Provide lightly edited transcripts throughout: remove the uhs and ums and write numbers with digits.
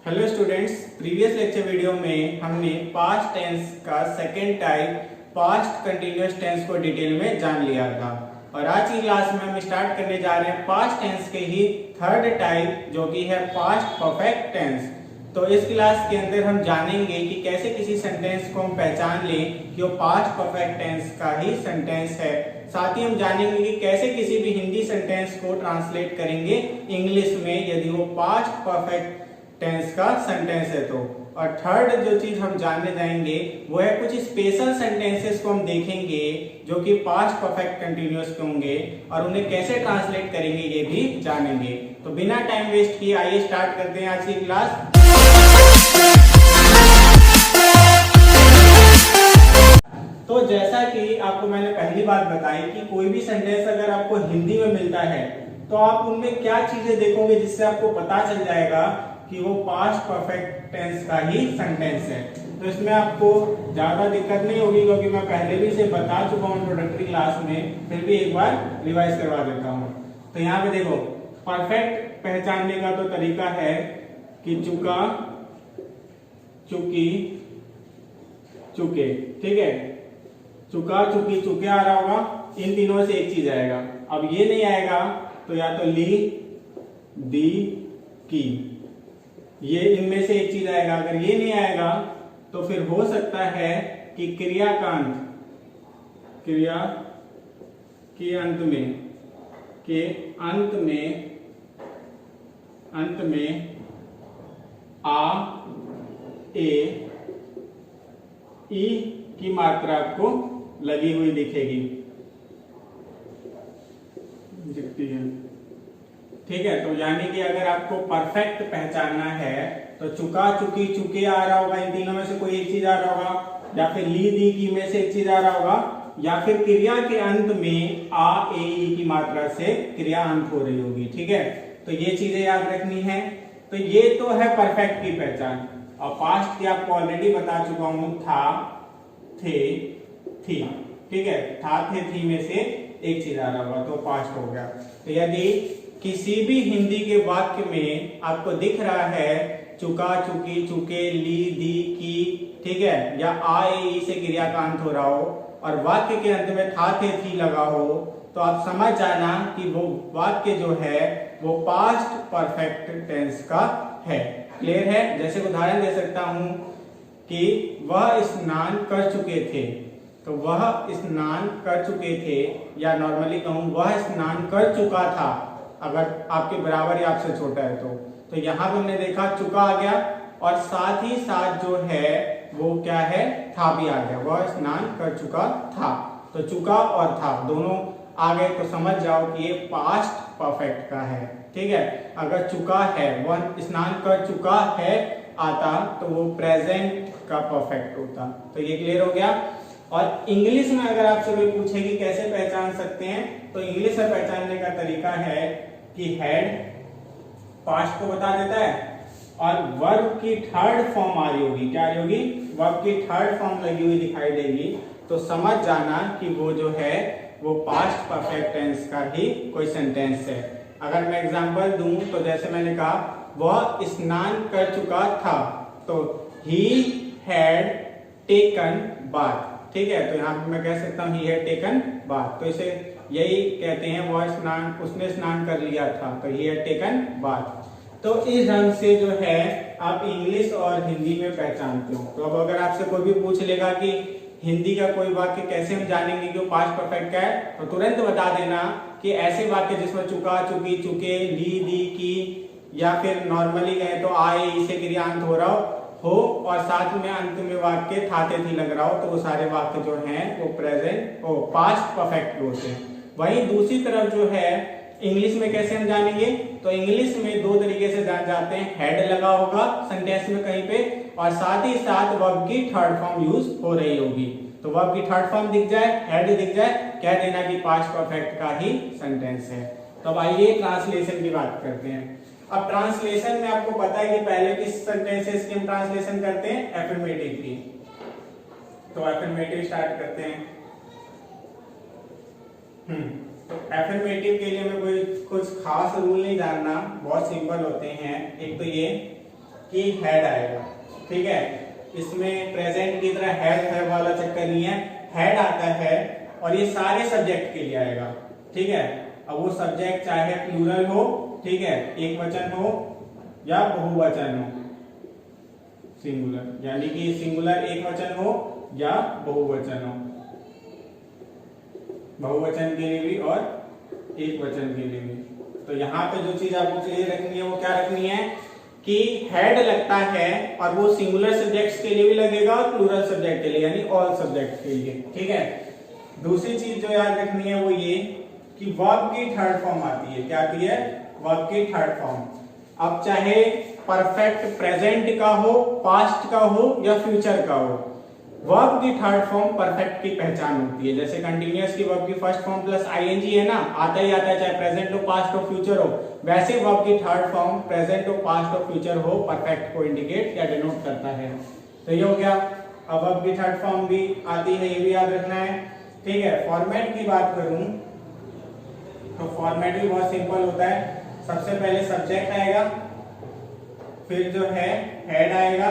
Hello students, previous lecture video में हमने past tense का second type past continuous tense को डिटेल में जान लिया था और आज की क्लास में हम स्टार्ट करने जा रहे हैं पास्ट टेंस के ही थर्ड टाइप जो कि है पास्ट परफेक्ट टेंस। तो इस क्लास के अंदर हम जानेंगे कि कैसे किसी सेंटेंस को हम पहचान लें कि वो पास्ट परफेक्ट टेंस का ही सेंटेंस है। साथ ही हम जानेंगे कि कैसे किसी भी हिंदी सेंटेंस को ट्रांसलेट करेंगे इंग्लिश में यदि वो पास्ट परफेक्ट टेंस का सेंटेंस है तो। और थर्ड जो चीज हम जानने जाएंगे वो है कुछ स्पेशल सेंटेंसेस को हम देखेंगे जो कि पास्ट परफेक्ट कंटिन्यूअस के होंगे और उन्हें कैसे ट्रांसलेट करेंगे ये भी जानेंगे। तो बिना टाइम वेस्ट किए आइए स्टार्ट करते हैं आज की क्लास। तो जैसा कि आपको मैंने पहली बात बताई कि कोई भी सेंटेंस अगर आपको हिंदी में मिलता है तो आप उनमें क्या चीजें देखोगे जिससे आपको पता चल जाएगा कि वो पास्ट परफेक्ट टेंस का ही सेंटेंस है। तो इसमें आपको ज्यादा दिक्कत नहीं होगी क्योंकि मैं पहले भी इसे बता चुका हूं इंट्रोडक्टरी क्लास में, फिर भी एक बार रिवाइज करवा देता हूं। तो यहाँ पे देखो, परफेक्ट पहचानने का तो तरीका है कि चुका, चुकी, चुके। ठीक है, चुका, चुकी, चुके आ रहा होगा, इन तीनों से एक चीज आएगा। अब ये नहीं आएगा तो या तो ली, दी, की, ये इनमें से एक चीज आएगा। अगर ये नहीं आएगा तो फिर हो सकता है कि क्रिया का अंत, क्रिया के अंत में आ, ए, ई की मात्रा आपको लगी हुई दिखेगी, दिखती है। ठीक है, तो यानी कि अगर आपको परफेक्ट पहचानना है तो चुका, चुकी, चुके आ रहा होगा, इन तीनों में से कोई एक चीज आ रहा होगा, या फिर ली, दी, की में से एक चीज आ रहा होगा, या फिर क्रिया के अंत में आ, ए, ई की मात्रा से क्रिया अंत हो रही होगी। ठीक है, तो ये चीजें याद रखनी है। तो ये तो है परफेक्ट की पहचान। और पास्ट की आपको ऑलरेडी बता चुका हूं, था, थे, थी। ठीक है, था, थे, थी में से एक चीज आ रहा होगा तो पास्ट हो गया। तो यदि किसी भी हिंदी के वाक्य में आपको दिख रहा है चुका, चुकी, चुके, ली, दी, की, ठीक है, या आ, ए, ई से क्रिया का अंत हो रहा हो और वाक्य के अंत में था, थे, थी लगा हो, तो आप समझ जाना कि वो वाक्य जो है वो पास्ट परफेक्ट टेंस का है। क्लियर है? जैसे उदाहरण दे सकता हूं कि वह स्नान कर चुके थे, तो वह स्नान कर चुके थे, या नॉर्मली कहूं वह स्नान कर चुका था अगर आपके बराबर या आपसे छोटा है तो यहां पे हमने देखा चुका आ गया और साथ ही साथ जो है वो क्या है, था भी आ गया। वह स्नान कर चुका था, तो चुका और था दोनों आ गए तो समझ जाओ कि ये पास्ट परफेक्ट का है। ठीक है, अगर चुका है, वह स्नान कर चुका है आता तो वो प्रेजेंट का परफेक्ट होता। तो ये क्लियर हो गया। और इंग्लिश में अगर आपसे कोई पूछे कि कैसे पहचान सकते हैं, तो इंग्लिश में पहचानने का तरीका है कि हेड पास्ट को बता देता है और वर्ब की थर्ड फॉर्म आ रही होगी। क्या आ रही होगी? वर्ब की थर्ड फॉर्म लगी हुई दिखाई देगी, तो समझ जाना कि वो जो है वो पास्ट परफेक्ट टेंस का ही कोई सेंटेंस है। अगर मैं एग्जांपल दूं तो जैसे मैंने कहा वह स्नान कर चुका था, तो ही हैड टेकन बाथ। ठीक है, तो यहाँ पे मैं कह सकता हूँ ही हैड टेकन बाथ, तो इसे यही कहते हैं वह स्नान, उसने स्नान कर लिया था, तो ही हैड टेकन बाथ। तो इस ढंग से जो है आप इंग्लिश और हिंदी में पहचानते हो। तो अब अगर आपसे कोई भी पूछ लेगा कि हिंदी का कोई वाक्य कैसे हम जानेंगे कि वो पास्ट परफेक्ट का है, तो तुरंत बता देना कि ऐसे वाक्य जिसमें चुका, चुकी, चुके, ली, दी, की, या फिर नॉर्मली कहें तो आए, इसे क्रियांत हो रहा हो और साथ में अंत में वाक्य था, थे, थी लग रहा हो, तो वो सारे वाक्य जो हैं वो प्रेजेंट वो पास्ट परफेक्ट होते हैं। वहीं दूसरी तरफ जो है इंग्लिश में कैसे हम जानेंगे, तो इंग्लिश में दो तरीके से जान जाते हैं। हेड लगा होगा सेंटेंस में कहीं पे और साथ ही साथ वर्ब की थर्ड फॉर्म यूज हो रही होगी। तो वर्ब की थर्ड फॉर्म दिख जाए, हेड दिख जाए, कह देना कि पास्ट परफेक्ट का ही सेंटेंस है। तो अब आइए ट्रांसलेशन की बात करते हैं। अब ट्रांसलेशन में आपको पता है कि पहले किस सेंटेंसेस की हम ट्रांसलेशन करते हैं, एफर्मेटिव की। तो एफर्मेटिव स्टार्ट करते हैं। तो एफर्मेटिव के लिए हमें कोई कुछ खास रूल नहीं जानना, बहुत सिंपल होते हैं। एक तो ये कि हैड आएगा। ठीक है, इसमें प्रेजेंट की तरह हैव वाला चक्कर नहीं है, हैड आता है और ये सारे सब्जेक्ट के लिए आएगा। ठीक है, अब वो सब्जेक्ट चाहे प्लूरल हो, ठीक है, एक वचन हो या बहुवचन हो, सिंगुलर, यानी कि सिंगुलर एक वचन हो या बहुवचन हो, बहुवचन के लिए भी और एक वचन के लिए भी। तो यहाँ पे जो चीज आपको क्लियर रखनी है वो क्या रखनी है कि हेड लगता है और वो सिंगुलर सब्जेक्ट्स के लिए भी लगेगा और प्लूरल सब्जेक्ट के लिए, यानी ऑल सब्जेक्ट के लिए। ठीक है, दूसरी चीज जो याद रखनी है वो ये कि वर्ब की थर्ड फॉर्म आती है। क्या आती है? वर्ब की थर्ड फॉर्म। अब चाहे परफेक्ट प्रेजेंट का हो, पास्ट का हो या फ्यूचर का हो, वर्ब की थर्ड फॉर्म परफेक्ट की पहचान होती है। जैसे कंटिन्यूअस की वर्ब की फर्स्ट फॉर्म प्लस आईएनजी है ना, आता ही आता है, चाहे प्रेजेंट हो, पास्ट हो, फ्यूचर हो। वैसे वर्ब की थर्ड फॉर्म प्रेजेंट हो, पास्ट हो, फ्यूचर हो, परफेक्ट को इंडिकेट या डिनोट करता है। तो ये हो गया। अब वर्ब की थर्ड फॉर्म भी आती है, ये भी याद रखना है। ठीक है, फॉर्मेट की बात करूं तो फॉर्मेट भी बहुत सिंपल होता है। सबसे पहले सब्जेक्ट आएगा, फिर जो है हेड आएगा,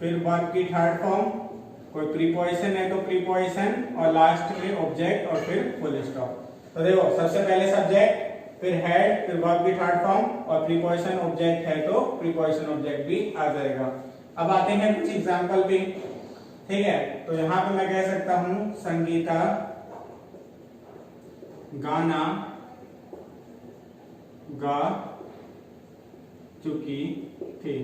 फिर वर्ब की थर्ड फॉर्म, कोई प्रीपोजिशन है तो प्रीपोजिशन, और लास्ट में ऑब्जेक्ट और फिर फुल स्टॉप। तो देखो, सबसे पहले सब्जेक्ट, फिर हेड, फिर वर्ब की थर्ड फॉर्म, और प्रीपोजिशन ऑब्जेक्ट है तो प्रीपोजिशन ऑब्जेक्ट भी आ जाएगा। अब आते हैं कुछ एग्जांपल भी। ठीक है, तो यहां पे मैं कह सकता हूं संगीता गाना गा चुकी थी।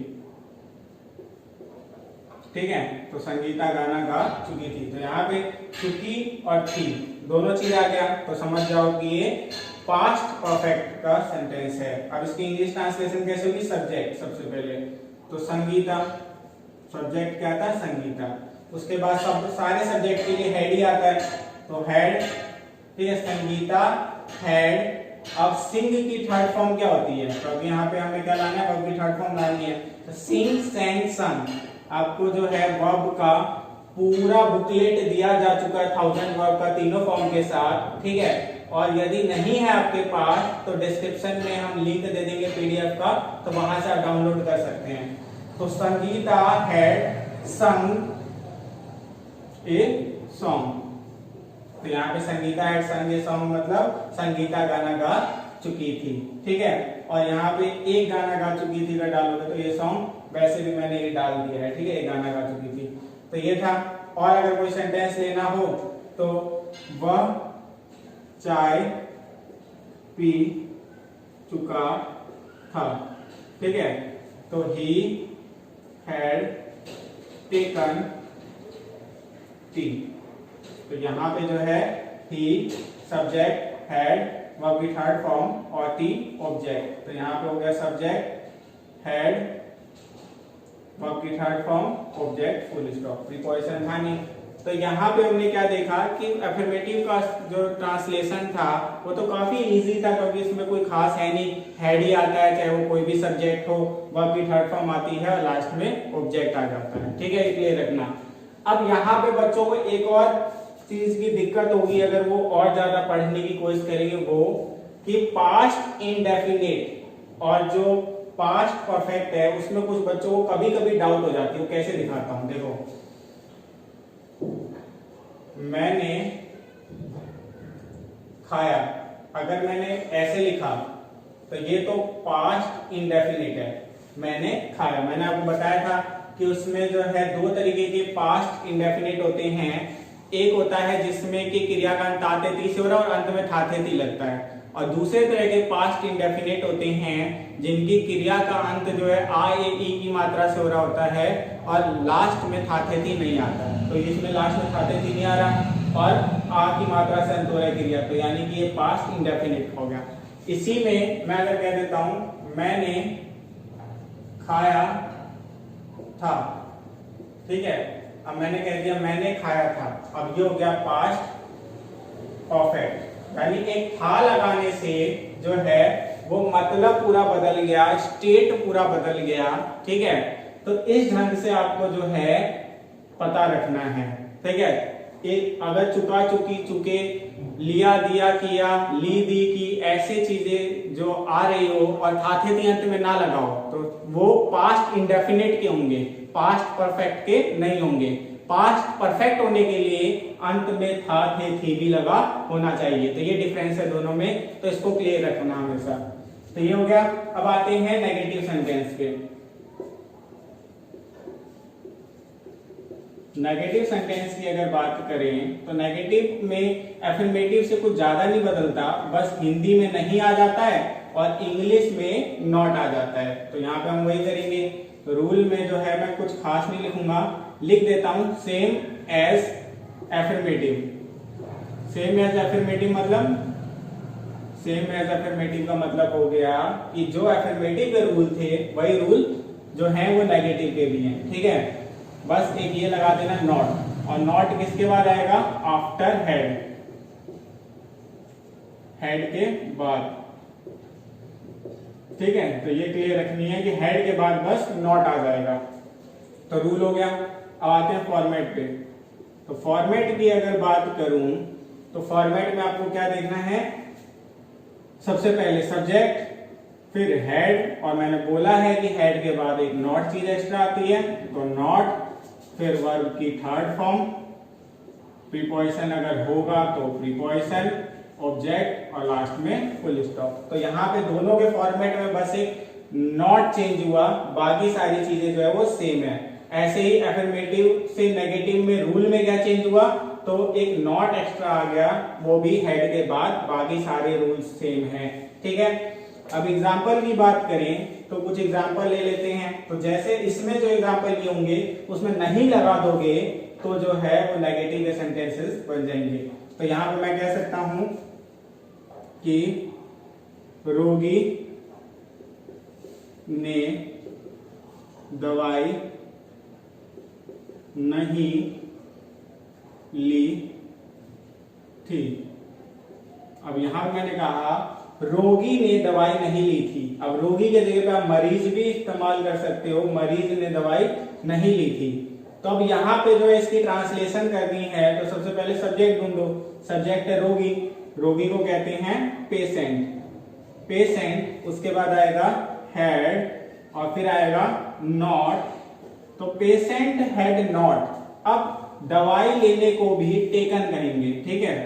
ठीक है, तो संगीता गाना गा चुकी थी, तो यहाँ पे चुकी और थी दोनों चीज आ गया, तो समझ जाओ कि ये पास्ट परफेक्ट का सेंटेंस है। अब इसकी इंग्लिश ट्रांसलेशन कैसे होगी? सब्जेक्ट सबसे पहले, तो संगीता, सब्जेक्ट क्या था? संगीता। उसके बाद सब सारे सब्जेक्ट के लिए हेड ही आता है, तो हेड। ठीक है, संगीता हेड। अब सिंग की थर्ड फॉर्म क्या होती है? तो अभी यहाँ पे हमें क्या लाना है? वर्ब की थर्ड फॉर्म लानी है, तो सिंग, सैंग, संग। आपको जो है वर्ब का पूरा बुकलेट दिया जा चुका है 1000 वर्ब का, तीनों फॉर्म के साथ। ठीक है, और यदि नहीं है आपके पास तो डिस्क्रिप्शन में हम लिंक दे देंगे पीडीएफ का, तो वहां से आप डाउनलोड कर सकते हैं। तो संगीता हैड संग ए सॉन्ग, तो यहाँ पे संगीता हैड संग ए सॉन्ग मतलब संगीता गाना गा चुकी थी। ठीक है, और यहाँ पे एक गाना गा चुकी थी का डालोगे तो ये सॉन्ग, वैसे भी मैंने ये डाल दिया है। ठीक है, एक गाना गा चुकी थी, तो ये था। और अगर कोई सेंटेंस लेना हो तो वह चाय पी चुका था। ठीक है, तो ही हैड टेकन टी, तो यहाँ पे जो है ही सब्जेक्ट, हैड वर्ब की थर्ड फॉर्म और टी ऑब्जेक्ट। तो यहाँ पे हो गया सब्जेक्ट, हैड, वर्ब की third form, object, full stop, preposition था नहीं। तो यहाँ पे हमने क्या देखा कि अफर्मेटिव का जो ट्रांसलेशन था वो तो काफी इजी था, क्योंकि इसमें कोई खास है नहीं, हेड ही आता है, चाहे वो कोई भी सब्जेक्ट हो, वर्ब की थर्ड फॉर्म आती है और लास्ट में ऑब्जेक्ट आ जाता है। ठीक है, ये रखना। अब यहाँ पे बच्चों को एक और चीज की दिक्कत होगी अगर वो और ज्यादा पढ़ने की कोशिश करेंगे, वो कि पास्ट इंडेफिनिट और जो पास्ट परफेक्ट है उसमें कुछ बच्चों को कभी कभी डाउट हो जाती है। वो कैसे दिखाता हूं, देखो, मैंने खाया, अगर मैंने ऐसे लिखा तो ये तो पास्ट इंडेफिनिट है, मैंने खाया। मैंने आपको बताया था कि उसमें जो है दो तरीके के पास्ट इंडेफिनिट होते हैं। एक होता है जिसमें कि क्रिया का अंत आते से हो रहा है और अंत में थाते लगता है, और दूसरे तरह के पास्ट इंडेफिनिट होते हैं जिनकी क्रिया का अंत जो है आ ए ई की मात्रा से हो रहा होता है और लास्ट में थाथेती नहीं आता। तो इसमें लास्ट में थाथेती नहीं आ रहा और आ की मात्रा से अंत हो रहा है क्रिया, तो यानी कि ये पास्ट इंडेफिनिट हो गया। इसी में मैं अगर कह देता हूं मैंने खाया था, ठीक है, अब मैंने कह दिया मैंने खाया था, अब ये हो गया पास्ट परफेक्ट, यानी एक था लगाने से जो है वो मतलब पूरा बदल गया, स्टेट पूरा बदल गया। ठीक है, तो इस ढंग से आपको जो है पता रखना है। ठीक है, एक अगर चुका चुकी चुके, लिया दिया किया, ली दी की, ऐसे चीजें जो आ रही हो और था थे थे अंत में ना लगाओ तो वो पास्ट इंडेफिनिट के होंगे, पास्ट परफेक्ट के नहीं होंगे। पास्ट परफेक्ट होने के लिए अंत में था थे थी भी लगा होना चाहिए। तो ये डिफरेंस है दोनों में, तो इसको क्लियर रखना हमेशा। तो ये हो गया। अब आते हैं नेगेटिव सेंटेंस पे। नेगेटिव सेंटेंस की अगर बात करें तो नेगेटिव में एफर्मेटिव से कुछ ज्यादा नहीं बदलता, बस हिंदी में नहीं आ जाता है और इंग्लिश में नॉट आ जाता है। तो यहाँ पे हम वही करेंगे। तो रूल में जो है मैं कुछ खास नहीं लिखूंगा, लिख देता हूं same as affirmative. Same as affirmative मतलब, सेम एज एफर्मेटिव का मतलब हो गया कि जो एफर्मेटिव के रूल थे वही रूल जो है वो नेगेटिव के भी हैं। ठीक है, बस एक ये लगा देना नॉट, और नॉट किसके बाद आएगा? आफ्टर हेड, हेड के बाद। ठीक है, तो ये क्लियर रखनी है कि हेड के बाद बस नॉट आ जाएगा। तो रूल हो गया। अब आते हैं फॉर्मेट पे। तो फॉर्मेट की अगर बात करूं तो फॉर्मेट में आपको क्या देखना है? सबसे पहले सब्जेक्ट, फिर हेड, और मैंने बोला है कि हेड के बाद एक नॉट चीज एक्स्ट्रा आती है, तो नॉट, फिर वर्ब की थर्ड फॉर्म, प्रीपोजिशन अगर होगा तो प्रीपोजिशन, ऑब्जेक्ट, और लास्ट में फुल स्टॉप। तो यहाँ पे दोनों के फॉर्मेट में बस एक नॉट चेंज हुआ, बाकी सारी चीजें जो है वो सेम है। ऐसे ही एफर्मेटिव से नेगेटिव में रूल में क्या चेंज हुआ? तो एक नॉट एक्स्ट्रा आ गया, वो भी हेड के बाद, बाकी सारे रूल्स सेम हैं। ठीक है, अब एग्जाम्पल की बात करें तो कुछ एग्जाम्पल ले लेते हैं। तो जैसे इसमें जो एग्जाम्पल लिए होंगे उसमें नहीं लगा दोगे तो जो है वो नेगेटिव के सेंटेंसेस बन जाएंगे। तो यहां पे मैं कह सकता हूं कि रोगी ने दवाई नहीं ली थी। अब यहां पे मैंने कहा रोगी ने दवाई नहीं ली थी। अब रोगी के जगह पे आप मरीज भी इस्तेमाल कर सकते हो, मरीज ने दवाई नहीं ली थी। तो अब यहाँ पे जो है इसकी ट्रांसलेशन करनी है तो सबसे पहले सब्जेक्ट ढूंढो। सब्जेक्ट है रोगी, रोगी को कहते हैं पेशेंट, पेशेंट, उसके बाद आएगा हैड और फिर आएगा नॉट। तो पेशेंट हैड नॉट। अब दवाई लेने को भी टेकन कहेंगे। ठीक है,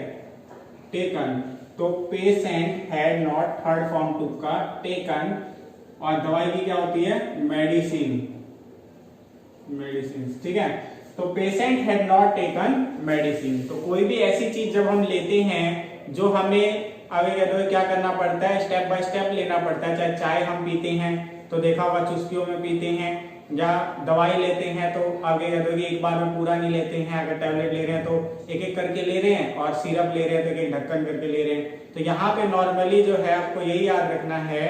टेकन। तो patient had not, third form टू का टेकन, और दवाई की क्या होती है? Medicine, medicine. ठीक है, तो patient had not taken medicine. तो कोई भी ऐसी चीज जब हम लेते हैं जो हमें आगे क्या करना पड़ता है, स्टेप बाय स्टेप लेना पड़ता है। चाहे चाय हम पीते हैं तो देखा होगा चुस्कियों में पीते हैं, या दवाई लेते हैं तो आगे एक बार में पूरा नहीं लेते हैं। अगर टैबलेट ले रहे हैं तो एक एक करके ले रहे हैं, और सिरप ले रहे हैं तो एक ढक्कन करके ले रहे हैं। तो यहाँ पे नॉर्मली जो है आपको यही याद रखना है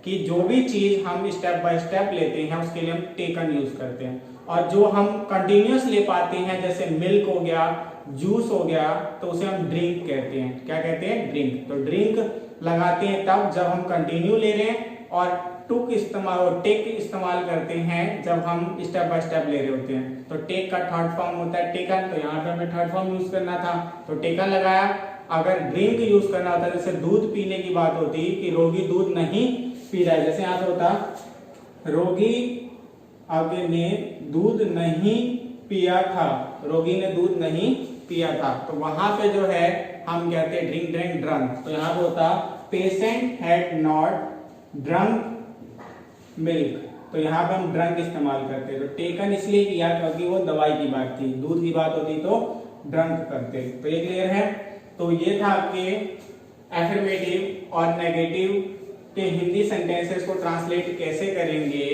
कि जो भी चीज हम स्टेप बाय स्टेप लेते हैं उसके लिए हम टेकन यूज करते हैं, और जो हम कंटिन्यूअस ले पाते हैं जैसे मिल्क हो गया, जूस हो गया, तो उसे हम ड्रिंक कहते हैं। क्या कहते हैं? ड्रिंक। तो ड्रिंक लगाते हैं तब जब हम कंटिन्यू ले रहे हैं, और टुक इस्तेमाल और टेक इस्तेमाल करते हैं जब हम स्टेप बाय स्टेप ले रहे होते हैं। तो टेक का थर्ड फॉर्म होता है टेकन, तो यहाँ पे हमें थर्ड फॉर्म यूज करना था तो टेकन लगाया। अगर ड्रिंक यूज करना होता, जैसे दूध पीने की बात होती कि रोगी दूध नहीं पी रहा है, जैसे यहाँ से होता रोगी आगे ने दूध नहीं पिया था, रोगी ने दूध नहीं पिया था, तो वहां पे जो है हम कहते हैं ड्रिंक, ड्रिंक, ड्रंक। तो यहाँ पे होता patient had not drunk milk, तो यहाँ पे हम ड्रंक इस्तेमाल करते हैं। तो टेकन इसलिए किया क्योंकि वो दवाई की बात थी, दूध की बात होती तो ड्रंक करते। तो ये क्लियर है। तो ये था आपके एफर्मेटिव और नेगेटिव के हिंदी सेंटेंसेस को ट्रांसलेट कैसे करेंगे,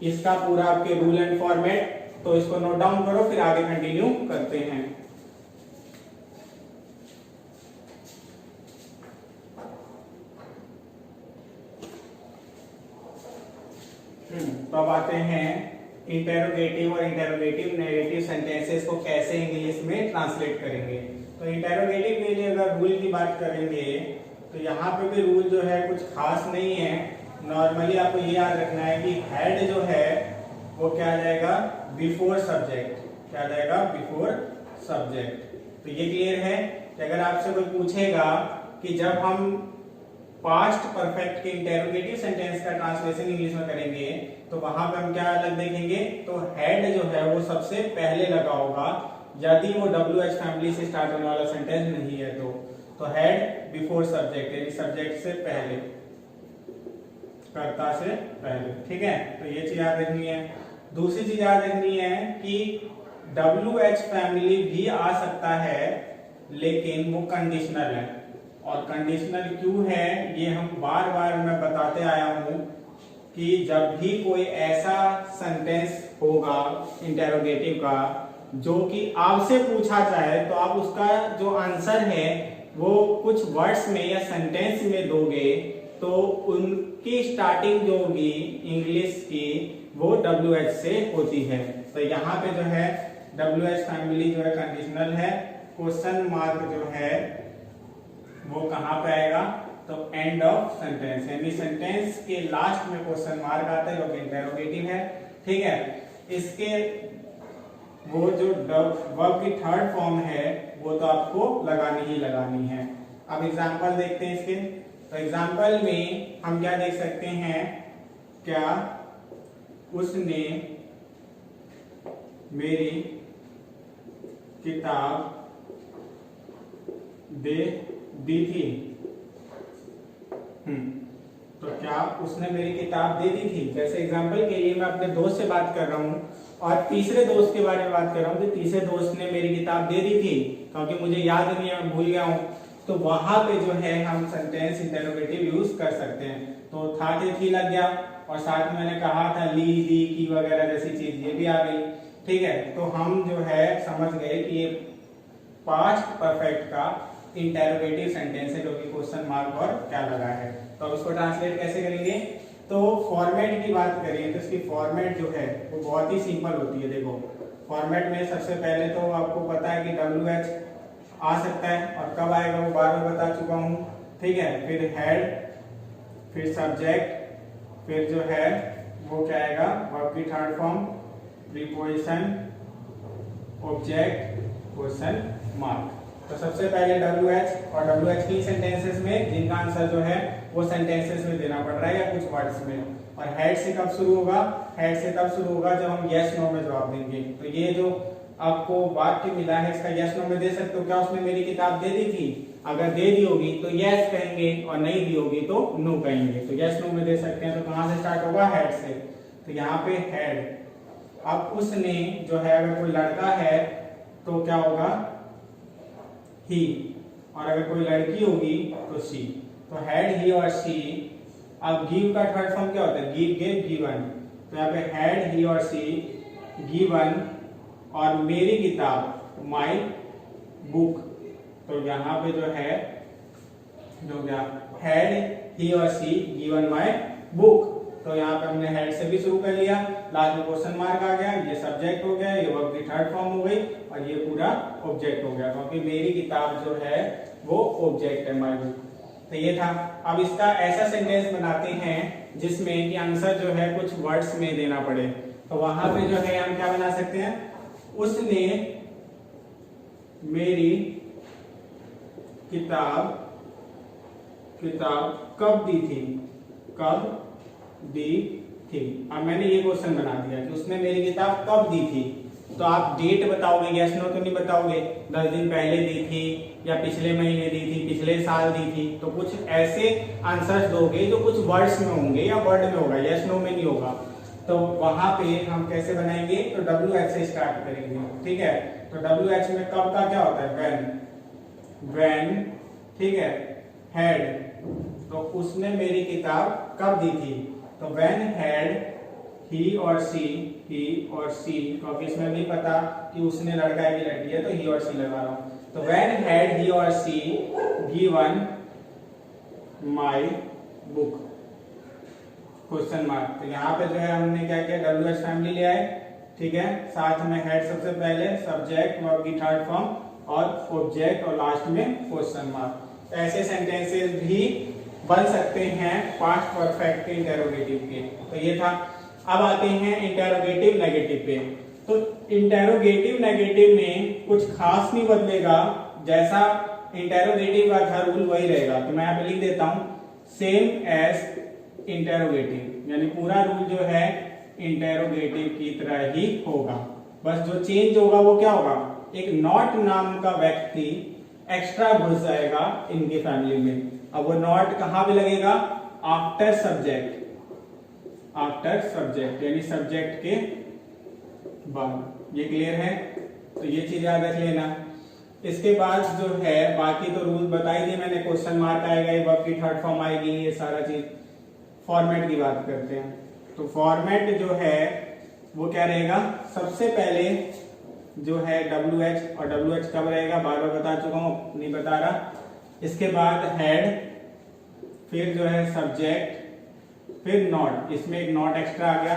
इसका पूरा आपके रूल एंड फॉर्मेट। तो इसको नोट डाउन करो, फिर आगे कंटिन्यू करते हैं। तो अब आते हैं इंटेरोगेटिव और इंटेरोगेटिव नेगेटिव सेंटेंसेस को कैसे इंग्लिश में ट्रांसलेट करेंगे। तो इंटेरोगेटिव के लिए अगर रूल की बात करेंगे तो यहाँ पे भी रूल जो है कुछ खास नहीं है। नॉर्मली आपको ये याद रखना है कि हेड जो है वो क्या आ जाएगा? Before subject. क्या आ जाएगा? Before subject. तो ये क्लियर है कि अगर आपसे कोई पूछेगा कि जब हम पास्ट परफेक्ट के इंटेरोगेटिव सेंटेंस का ट्रांसलेशन इंग्लिश में करेंगे तो वहां पे हम क्या अलग देखेंगे, तो हेड जो है वो सबसे पहले लगा होगा यदि वो WH फैमिली से स्टार्ट होने वाला सेंटेंस नहीं है तो हेड बिफोर सब्जेक्ट, यानी सब्जेक्ट से पहले, कर्ता से पहले। ठीक है, तो ये चीज याद रखनी है। दूसरी चीज याद रखनी है कि WH फैमिली भी आ सकता है लेकिन वो कंडीशनल है, और कंडीशनल क्यों है ये हम बार बार मैं बताते आया हूं कि जब भी कोई ऐसा सेंटेंस होगा इंटेरोगेटिव का जो कि आपसे पूछा जाए तो आप उसका जो आंसर है वो कुछ वर्ड्स में या सेंटेंस में दोगे तो उनकी स्टार्टिंग जो होगी इंग्लिश की वो WH से होती है। तो यहाँ पे जो है WH फैमिली जो है कंडीशनल है, क्वेश्चन मार्क जो है वो कहाँ पे आएगा, तो एंड ऑफ सेंटेंस, यानी सेंटेंस के लास्ट में क्वेश्चन मार्क आता है जो कि इंटेरोगेटिव है। ठीक है, इसके वो जो वर्ब की थर्ड फॉर्म है वो तो आपको लगानी ही लगानी है। अब एग्जांपल देखते हैं इसके। तो एग्जांपल में हम क्या देख सकते हैं, क्या उसने मेरी किताब दे दी थी। तो क्या उसने मेरी किताब दे दी थी। जैसे एग्जांपल के लिए मैं अपने दोस्त से बात कर रहा हूं और तीसरे दोस्त के बारे में बात कर रहा हूं कि तीसरे दोस्त ने मेरी किताब दे दी थी, क्योंकि मुझे याद नहीं है, मैं भूल गया हूं, तो वहां पे जो है हम सेंटेंस इंटरोगेटिव यूज कर सकते हैं। तो था के थी लग गया और साथ में मैंने कहा था ली दी की वगैरह जैसी चीज ये भी आ गई। ठीक है, तो हम जो है समझ गए कि ये पास्ट परफेक्ट का इंटरोगेटिव सेंटेंस है जो कि क्वेश्चन मार्क और क्या लगा है। तो अब इसको ट्रांसलेट कैसे करेंगे, तो फॉर्मेट की बात करें तो इसकी फॉर्मेट जो है वो बहुत ही सिंपल होती है। देखो फॉर्मेट में सबसे पहले तो आपको पता है कि WH आ सकता है और कब आएगा वो बार बार बता चुका हूं। ठीक है, फिर हेड, फिर सब्जेक्ट, फिर जो है वो क्या आएगा वर्ब की third form, preposition, object, question mark. तो सबसे पहले WH और WH की सेंटेंसेस में जिनका आंसर जो है वो सेंटेंसेस में देना पड़ रहा है या कुछ वर्ड्स में। और हेड से कब शुरू होगा, हेड से तब शुरू होगा जब हम यस नो में जवाब देंगे। तो ये जो आपको वाक्य मिला है इसका यस नो में दे सकते हो, क्या उसने मेरी किताब दे दी थी, अगर दे दी होगी तो यस कहेंगे और नहीं दी होगी तो नो कहेंगे। तो यस नो में दे सकते हैं। तो कहां से स्टार्ट होगा, हेड से। तो यहाँ पे हेड। अब उसने जो है अगर कोई लड़का है तो क्या होगा ही, और अगर कोई लड़की होगी तो शी। तो हेड ही और शी। अब गिव का थर्ड फॉर्म क्या होता है, गिव गिव गिवन। तो यहाँ पे हेड ही और शी, गिवन, और मेरी किताब माई बुक। तो यहाँ पे जो है जो क्या हेड ही और शी गिवन माई बुक। तो यहाँ पे हमने हेड से भी शुरू कर लिया, लास्ट में क्वेश्चन मार्क आ गया, ये सब्जेक्ट हो गया, ये वर्ब की थर्ड फॉर्म हो गई और ये पूरा ऑब्जेक्ट हो गया, क्योंकि मेरी किताब जो है वो ऑब्जेक्ट है, माई बुक। तो ये था। अब इसका ऐसा सेंटेंस बनाते हैं जिसमें कि आंसर जो है कुछ वर्ड्स में देना पड़े। तो वहां पे जो है हम क्या बना सकते हैं, उसने मेरी किताब कब दी थी, कब दी थी। अब मैंने ये क्वेश्चन बना दिया कि उसने मेरी किताब कब दी थी। तो आप डेट बताओगे, यस नो तो नहीं बताओगे, 10 दिन पहले दी थी या पिछले महीने दी थी, पिछले साल दी थी। तो कुछ ऐसे आंसर्स दोगे जो कुछ वर्ड्स में होंगे या वर्ड में होगा, यस नो में नहीं होगा। तो वहां पे हम कैसे बनाएंगे, तो WH से स्टार्ट करेंगे। ठीक है, तो WH में कब का क्या होता है, when। ठीक है, had, तो उसने मेरी किताब कब दी थी। तो when had he or she, क्योंकि इसमें नहीं पता कि उसने लड़का है कि लड़की है तो he or she लगा रहा हूं। तो when had he or she given my book, question mark. तो यहाँ पे जो है हमने क्या किया, WH फैमिली ले आए। ठीक है, साथ में हेड सबसे पहले, सब्जेक्ट वर्ब की थर्ड फॉर्म और ऑब्जेक्ट और लास्ट में क्वेश्चन मार्क। तो ऐसे सेंटेंसेस भी बन सकते हैं पास्ट परफेक्ट के इंटेरोगेटिव के। तो ये था। अब आते हैं इंटेरोगेटिव नेगेटिव पे। तो इंटेरोगेटिव नेगेटिव में कुछ खास नहीं बदलेगा, जैसा इंटेरोगेटिव का था रूल वही रहेगा। तो मैं यहाँ पे लिख देता हूं सेम एज इंटेरोगेटिव, यानी पूरा रूल जो है इंटेरोगेटिव की तरह ही होगा। बस जो चेंज होगा वो क्या होगा, एक नॉट नाम का व्यक्ति एक्स्ट्रा घुस जाएगा इनकी फैमिली में। अब वो नॉट कहां पे लगेगा, आफ्टर सब्जेक्ट, आफ्टर सब्जेक्ट यानी सब्जेक्ट के बाद। ये क्लियर है, तो ये चीज याद रख लेना। इसके बाद जो है बाकी तो रूल बताई दिए मैंने, क्वेश्चन मार्क आएगा, ये वर्ब की थर्ड फॉर्म आएगी, ये सारा चीज। फॉर्मेट की बात करते हैं, तो फॉर्मेट जो है वो क्या रहेगा, सबसे पहले जो है WH, और WH कब रहेगा बार बार बता चुका हूं, नहीं बता रहा। इसके बाद हेड, फिर जो है सब्जेक्ट, फिर नॉट, इसमें एक नॉट एक्स्ट्रा आ गया,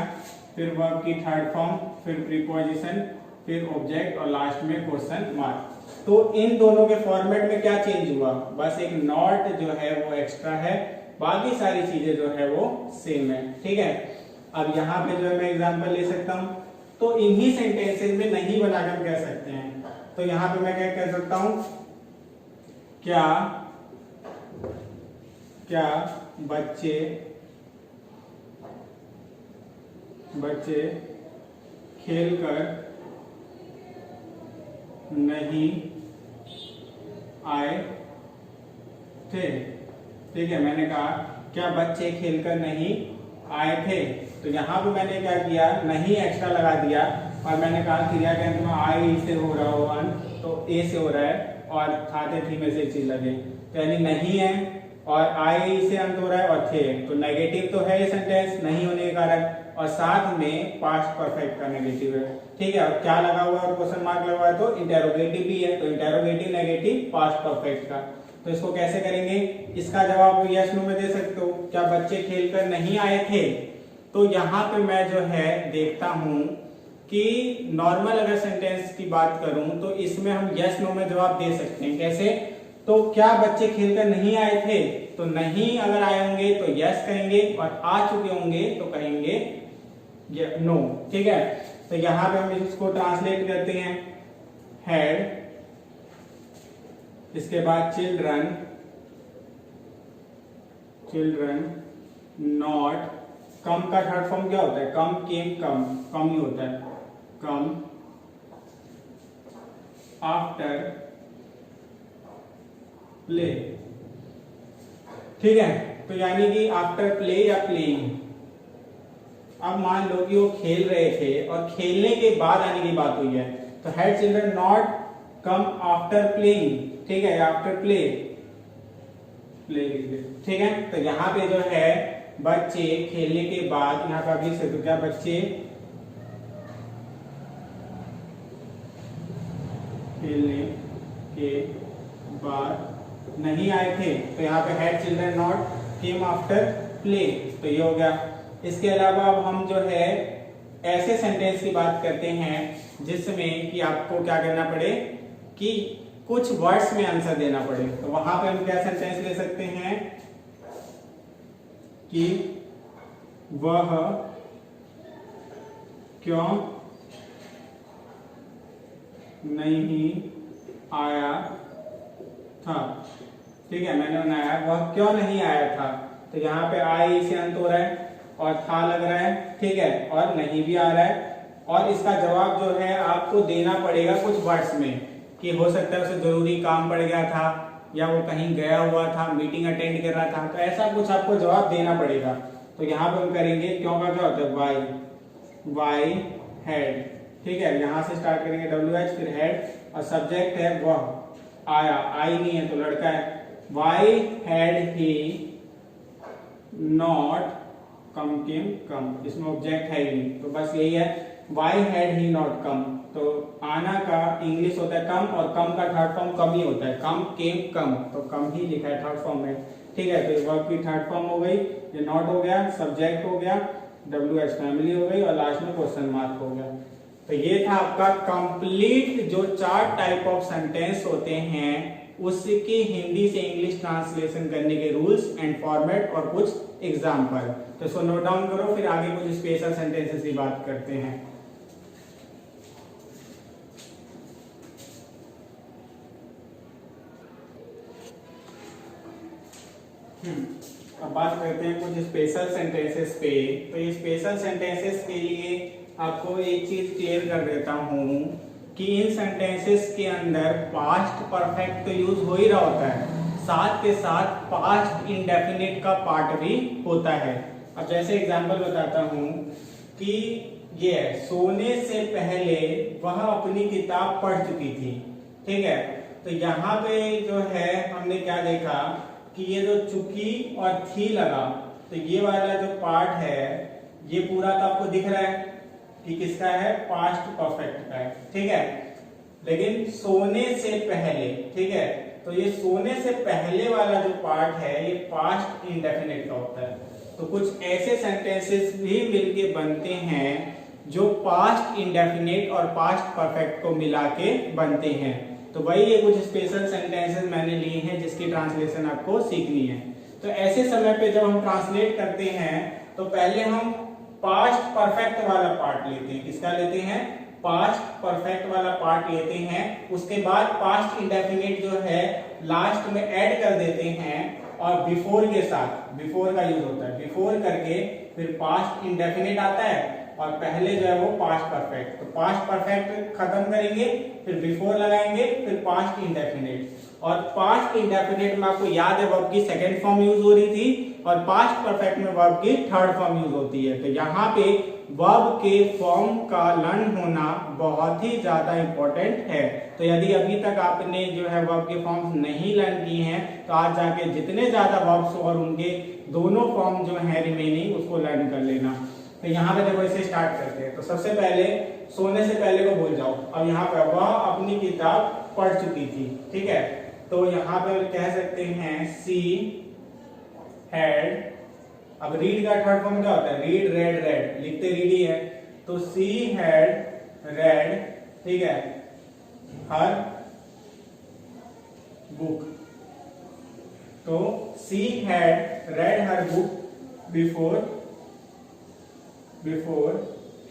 फिर वर्ब की थर्ड फॉर्म, फिर प्रीपोजिशन, फिर ऑब्जेक्ट और लास्ट में क्वेश्चन मार्क। तो इन दोनों के फॉर्मेट में क्या चेंज हुआ, बस एक नॉट जो है वो एक्स्ट्रा है, बाकी सारी चीजें जो है वो सेम है। ठीक है, अब यहाँ पे जो है मैं एग्जांपल ले सकता हूँ, तो इन्हीं सेंटेंसेस में नहीं बनाकर कह सकते हैं। तो यहाँ पे मैं क्या कह सकता हूँ, क्या क्या बच्चे खेलकर नहीं आए थे। ठीक है, मैंने कहा क्या बच्चे खेलकर नहीं आए थे, तो यहाँ पे मैंने क्या किया, नहीं एक्स्ट्रा लगा दिया, और मैंने कहा क्रिया के अंत में आई से हो रहा हो अंत, तो ए से हो रहा है, और था थे थी में से एक चीज लगे, तो यानी नहीं है और आई से अंत हो रहा है और थे, तो नेगेटिव तो है ये सेंटेंस नहीं होने के कारण, और साथ में पास्ट परफेक्ट का नेगेटिव है। ठीक है, और क्या लगा हुआ है, क्वेश्चन मार्क लगा हुआ है, तो इंटेरोगेटिव भी है, तो इंटेरोगेटिव नेगेटिव पास्ट परफेक्ट का। तो इसको कैसे करेंगे, इसका जवाब यस नो में दे सकते हो, क्या बच्चे खेलकर नहीं आए थे। तो यहाँ पे मैं जो है देखता हूं कि नॉर्मल अगर सेंटेंस की बात करूं तो इसमें हम यस नो में जवाब दे सकते हैं। कैसे, तो क्या बच्चे खेलकर नहीं आए थे, तो नहीं अगर आए होंगे तो यस कहेंगे, और आ चुके होंगे तो कहेंगे नो। ठीक है, तो यहाँ पे हम इसको ट्रांसलेट करते हैं, हैड, इसके बाद चिल्ड्रन नॉट, कम का थर्ड फॉर्म क्या होता है, कम केम कम ही होता है, कम आफ्टर प्ले। ठीक है, तो यानी कि आफ्टर प्ले या प्लेइंग। अब मान लो कि वो खेल रहे थे और खेलने के बाद आने की बात हुई है, तो had children not come after playing. ठीक है, आफ्टर प्ले ठीक है, तो यहाँ पे जो है बच्चे खेलने के बाद, यहाँ पर भी से तो क्या बच्चे खेलने के बाद नहीं आए थे, तो यहाँ पे had children not came after play, तो ये हो गया। इसके अलावा अब हम जो है ऐसे सेंटेंस की बात करते हैं जिसमें कि आपको क्या करना पड़े कि कुछ वर्ड्स में आंसर देना पड़े, तो वहां पे हम क्या सेंटेंस ले सकते हैं कि वह क्यों नहीं आया था। ठीक है, मैंने बनाया वह क्यों नहीं आया था, तो यहाँ पे आई से अंत हो रहा है और था लग रहा है। ठीक है, और नहीं भी आ रहा है, और इसका जवाब जो है आपको देना पड़ेगा कुछ वर्ड्स में, कि हो सकता है उसे जरूरी काम पड़ गया था, या वो कहीं गया हुआ था, मीटिंग अटेंड कर रहा था, तो ऐसा कुछ आपको जवाब देना पड़ेगा। तो यहाँ पे हम करेंगे क्यों का क्या होता है, वाई हैड। ठीक है, यहाँ से स्टार्ट करेंगे WH, फिर हेड, और सब्जेक्ट है वह आया, आई नहीं है तो लड़का है, why had he not come came come, इसमें ऑब्जेक्ट है ही नहीं, तो बस यही है, why had he not come. तो आना का इंग्लिश होता है कम, और कम का थर्ड फॉर्म कम ही होता है, कम केम कम, तो कम ही लिखा है थर्ड फॉर्म में। ठीक है, तो वर्ब की थर्ड फॉर्म हो गई, ये नॉट हो गया, सब्जेक्ट हो गया, WH फैमिली हो गई, और लास्ट में क्वेश्चन मार्क हो गया। तो ये था आपका कंप्लीट जो 4 टाइप ऑफ सेंटेंस होते हैं उसकी हिंदी से इंग्लिश ट्रांसलेशन करने के रूल्स एंड फॉर्मेट और कुछ एग्जाम्पल। तो इसको नोट डाउन करो, फिर आगे कुछ स्पेशल सेंटेंसेस की बात करते हैं। अब बात करते हैं कुछ स्पेशल सेंटेंसेस पे। तो ये स्पेशल सेंटेंसेस के लिए आपको एक चीज क्लियर कर देता हूँ कि इन सेंटेंसेस के अंदर पास्ट परफेक्ट तो यूज हो ही रहा होता है, साथ के साथ पास्ट इंडेफिनिट का पार्ट भी होता है। अब जैसे एग्जांपल बताता हूँ कि ये सोने से पहले वह अपनी किताब पढ़ चुकी थी। ठीक है, तो यहाँ पे जो है हमने क्या देखा कि ये जो चुकी और थी लगा, तो ये वाला जो पार्ट है ये पूरा तो आपको दिख रहा है कि किसका है, पास्ट परफेक्ट का है। ठीक है, लेकिन सोने से पहले, ठीक है, तो ये सोने से पहले वाला जो पार्ट है ये पास्ट इंडेफिनिट का होता है। तो कुछ ऐसे सेंटेंसेस भी मिलके बनते हैं जो पास्ट इंडेफिनिट और पास्ट परफेक्ट को मिला के बनते हैं। तो वही ये कुछ स्पेशल सेंटेंसेस मैंने लिए हैं जिसकी ट्रांसलेशन आपको सीखनी है। तो ऐसे समय पे जब हम ट्रांसलेट करते हैं तो पहले हम पास्ट परफेक्ट वाला पार्ट लेते हैं। किसका लेते हैं, पास्ट परफेक्ट वाला पार्ट लेते हैं। उसके बाद पास्ट इंडेफिनिट जो है लास्ट में ऐड कर देते हैं और बिफोर के साथ, बिफोर का यूज होता है, बिफोर करके फिर पास्ट इंडेफिनिट आता है और पहले जो है वो पास्ट परफेक्ट। तो पास्ट परफेक्ट खत्म करेंगे, फिर बिफोर लगाएंगे, फिर पास्ट इंडेफिनिट। और पास्ट इंडेफिनिट में आपको याद है वर्ब की सेकंड फॉर्म यूज हो रही थी और पास्ट परफेक्ट में वर्ब की थर्ड फॉर्म यूज होती है। तो यहाँ पे वर्ब के फॉर्म का लर्न होना बहुत ही ज्यादा इंपॉर्टेंट है। तो यदि अभी तक आपने जो है वर्ब के फॉर्म्स नहीं लर्न किए हैं तो आज जाके जितने ज्यादा वर्ब्स और उनके दोनों फॉर्म जो है रिमेनिंग उसको लर्न कर लेना। तो यहाँ पे देखो इसे स्टार्ट करते हैं। तो सबसे पहले सोने से पहले को भूल जाओ। अब यहाँ पे वह अपनी किताब पढ़ चुकी थी। ठीक है, तो यहाँ पे कह सकते हैं सी हैड। अब रीड का थर्ड फॉर्म क्या होता है, रीड, रेड, रेड, लिखते रीड ही है। तो सी हैड रेड, ठीक है, हर बुक। तो she had read her book before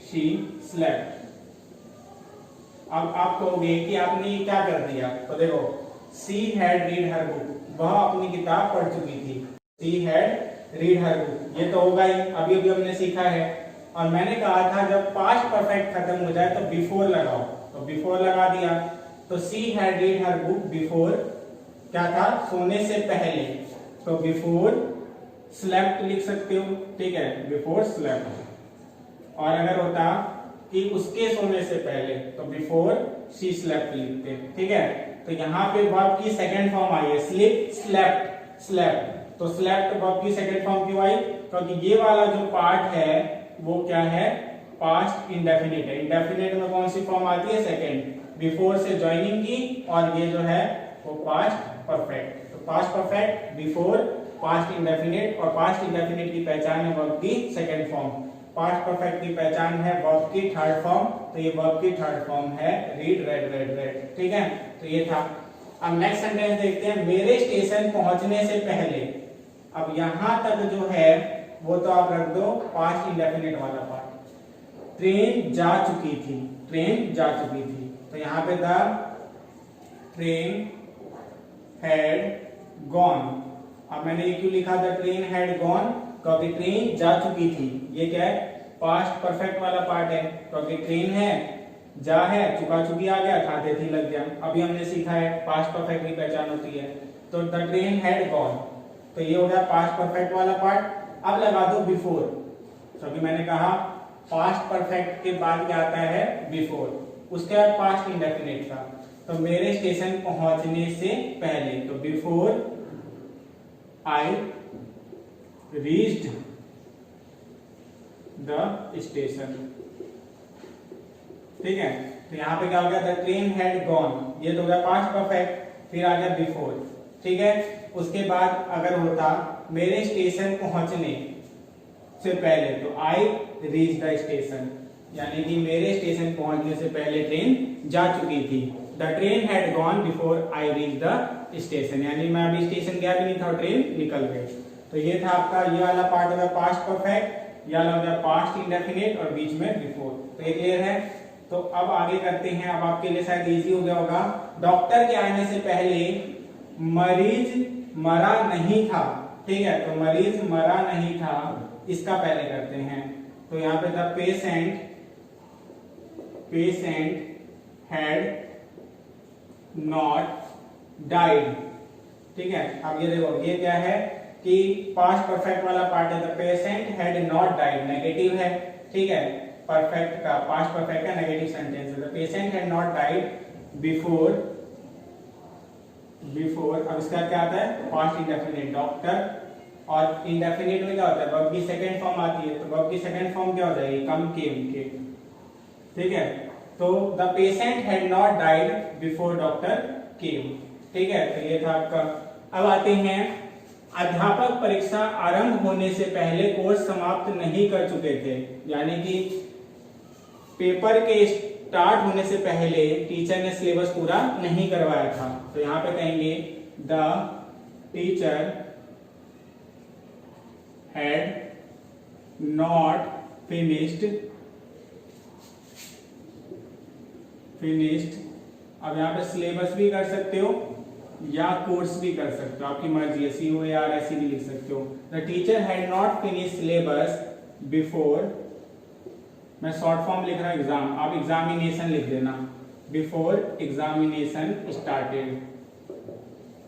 she slept. अब आप कहोगे कि आपने क्या कर दिया, तो देखो she had read her book, वह अपनी किताब पढ़ चुकी थी। She had read her book, ये तो होगा ही, अभी अभी हमने सीखा है। और मैंने कहा था जब पास्ट परफेक्ट खत्म हो जाए तो बिफोर लगाओ, तो बिफोर लगा दिया। तो she had read her book before क्या था, सोने से पहले, तो बिफोर स्लेप्ट लिख सकते हो। ठीक है, बिफोर स्लेप्ट। और अगर होता कि उसके सोने से पहले तो बिफोर शी स्लेप्ट लिखते। ठीक है, तो यहाँ पे वर्ब की सेकंड फॉर्म आई है, स्लीप, स्लेप्ट, स्लेप्ट। तो स्लेप्ट वर्ब की सेकंड फॉर्म क्यों आई, क्योंकि ये वाला जो पार्ट है वो क्या है, पास्ट इंडेफिनिट है। इंडेफिनिट में कौन सी फॉर्म आती है, सेकंड, बिफोर से ज्वाइनिंग की, और ये जो है वो पास्ट परफेक्ट। तो past perfect, before, past indefinite, और पास्ट इंडेफिनिट की पहचान है वर्ब की सेकंड फॉर्म। पास्ट परफेक्ट की पहचान है वर्ब की थर्ड फॉर्म। तो ये वर्ब की थर्ड फॉर्म है रीड, रेड, रेड, रेड। ठीक है, तो ये था। अब नेक्स्ट सेंटेंस देखते हैं, मेरे स्टेशन पहुंचने से पहले। अब यहां तक जो है वो तो आप रख दो पास्ट इंडेफिनिट वाला पार्ट। ट्रेन जा चुकी थी, ट्रेन जा चुकी थी, तो यहाँ पे द ट्रेन हैड गॉन। अब मैंने ये क्यों लिखा था ट्रेन हैड गॉन, क्योंकि ट्रेन जा चुकी थी। ये क्या है, पास्ट परफेक्ट वाला पार्ट है, क्योंकि ट्रेन है, जा है, चुका चुकी आ गया, खाते थी लग गया। अभी हमने सीखा है पास्ट परफेक्ट की पहचान होती है। तो द ट्रेन हैड गॉन, तो ये हो गया पास्ट परफेक्ट वाला पार्ट। अब लगा दो बिफोर, क्योंकि मैंने कहा पास्ट परफेक्ट के बाद क्या आता है, बिफोर, उसके बाद पास्ट इंडेफिनिट था। तो मेरे स्टेशन पहुंचने से पहले, तो before I reached the station. ठीक है, तो यहाँ पे क्या हो गया, द ट्रेन हैड गॉन, ये तो हो गया पास्ट परफेक्ट, फिर आ गया बिफोर। ठीक है, उसके बाद अगर होता मेरे स्टेशन पहुंचने से पहले, तो आई रीच द स्टेशन, यानी कि मेरे स्टेशन पहुंचने से पहले ट्रेन जा चुकी थी। The train had gone before I reach the station, यानी मैं अभी स्टेशन गया भी नहीं था, ट्रेन निकल गई। तो ये था आपका ये वाला पार्ट हो गया पास्ट परफेक्ट, ये वाला हो गया पास्ट इंडेफिनिट, और बीच में बिफोर। तो ये क्लियर है। तो अब आगे करते हैं। अब आपके लिए शायद इजी हो गया होगा। डॉक्टर के आने से पहले मरीज मरा नहीं था, ठीक है, तो मरीज मरा नहीं था, इसका पहले करते हैं। तो यहाँ पे था पेशेंट हैड नॉट डाइड। ठीक है, अब ये देखो ये क्या है कि पास्ट परफेक्ट वाला पार्ट है, the patient had not died, negative है। ठीक है, परफेक्ट का पास्ट परफेक्ट का नेगेटिव सेंटेंस है, the patient had not died before. अब इसका क्या आता है, पास्ट इंडेफिनिट, डॉक्टर। और इंडेफिनिट में क्या होता है, वर्ब की सेकंड फॉर्म आती है, तो वर्ब की सेकंड फॉर्म क्या हो जाएगी, कम केम के। ठीक है, तो the patient had not died before doctor केम। ठीक है, तो ये था आपका। अब आते हैं, अध्यापक परीक्षा आरंभ होने से पहले कोर्स समाप्त नहीं कर चुके थे, यानी कि पेपर के स्टार्ट होने से पहले टीचर ने सिलेबस पूरा नहीं करवाया था। तो यहां पे कहेंगे the teacher had not finished. अब यहां पे सिलेबस भी कर सकते हो या कोर्स भी कर सकते हो, आपकी मर्जी है, COAR ऐसी भी लिख सकते हो। The teacher had not finish syllabus before, मैं शॉर्ट फॉर्म लिख रहा हूं एग्जाम, आप एग्जामिनेशन लिख देना, बिफोर एग्जामिनेशन स्टार्टेड।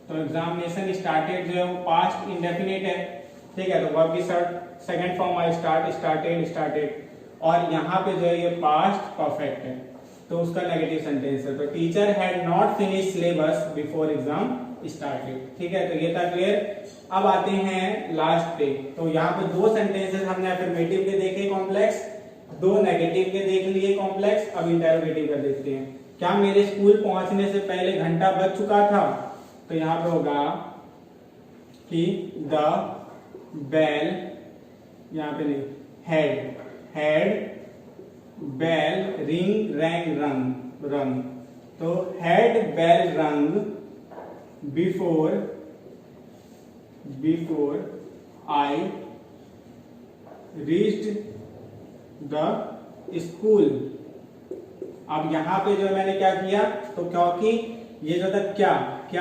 तो एग्जामिनेशन स्टार्टेड जो है वो पास्ट इंडेफिनिट है। ठीक है, तो वर्ब की सेकंड फॉर्म आई स्टार्टेड, और यहाँ पे जो है ये पास्ट परफेक्ट है, तो उसका नेगेटिव सेंटेंस है। तो teacher had not finish syllabus before exam started. ठीक है, तो ये था क्लियर। अब आते हैं लास्ट पे, तो यहाँ पे दो सेंटेंसेस हमने अफर्मेटिव के देखे कॉम्प्लेक्स, दो नेगेटिव के देख लिए कॉम्प्लेक्स, अब इंटरोगेटिव का देखते हैं। क्या मेरे स्कूल पहुंचने से पहले घंटा बज चुका था, तो यहाँ पे होगा कि द बेल, यहाँ पे नहीं, हैड बेल रैंग रंग, तो had bell rang before I reached the school. अब यहां पे जो मैंने क्या किया, तो क्योंकि ये जो था क्या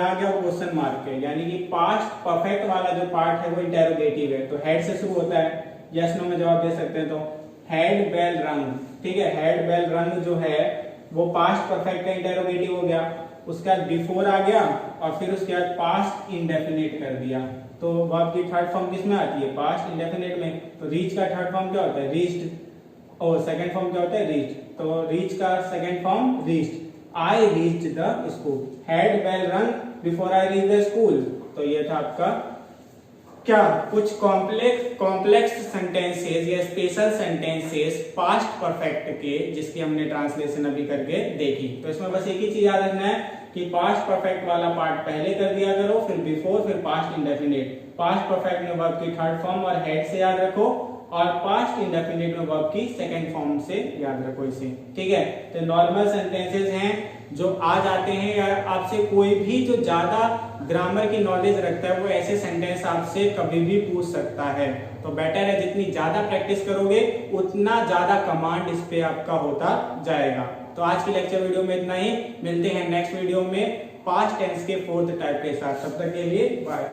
आ गया, क्वेश्चन मार्क है, यानी कि पास्ट परफेक्ट वाला जो पार्ट है वो इंटेरोगेटिव है, तो हेड से शुरू होता है, यस नो में जवाब दे सकते हैं। तो हैड बेल रंग, ठीक है, हैड बेल रंग जो है वो पास्ट परफेक्ट का इंटेरोगेटिव हो गया, उसके बाद बिफोर आ गया और फिर उसके बाद पास्ट इंडेफिनिट कर दिया। तो वर्ब की थर्ड फॉर्म किस में आती है, पास्ट इंडेफिनिट में। तो रीच का थर्ड फॉर्म क्या होता है, रीच्ड, और सेकंड फॉर्म क्या होता है, रीच। तो रीच का second form reached, I reached the school, had bell rang before I reach the school. तो ये था आपका क्या, कुछ कॉम्प्लेक्स सेंटेंसेस या स्पेशल सेंटेंसेस पास्ट परफेक्ट के, जिसकी हमने ट्रांसलेशन अभी करके देखी। तो इसमें बस एक ही चीज याद रखना है कि पास्ट परफेक्ट वाला पार्ट पहले कर दिया करो, फिर बिफोर, फिर पास्ट इंडेफिनिट। पास्ट परफेक्ट में वर्ब की थर्ड फॉर्म और हेड से याद रखो, और पास्ट इंडेफिनिट में वर्ब की सेकंड फॉर्म से याद रखो इसे। ठीक है, तो नॉर्मल सेंटेंसेस हैं जो आ जाते हैं, या आपसे कोई भी जो ज्यादा ग्रामर की नॉलेज रखता है वो ऐसे सेंटेंस आपसे कभी भी पूछ सकता है। तो बेटर है जितनी ज्यादा प्रैक्टिस करोगे उतना ज्यादा कमांड इस पे आपका होता जाएगा। तो आज की लेक्चर वीडियो में इतना ही, मिलते हैं नेक्स्ट वीडियो में पास्ट टेंस के फोर्थ टाइप के साथ। तब तक के लिए बाय।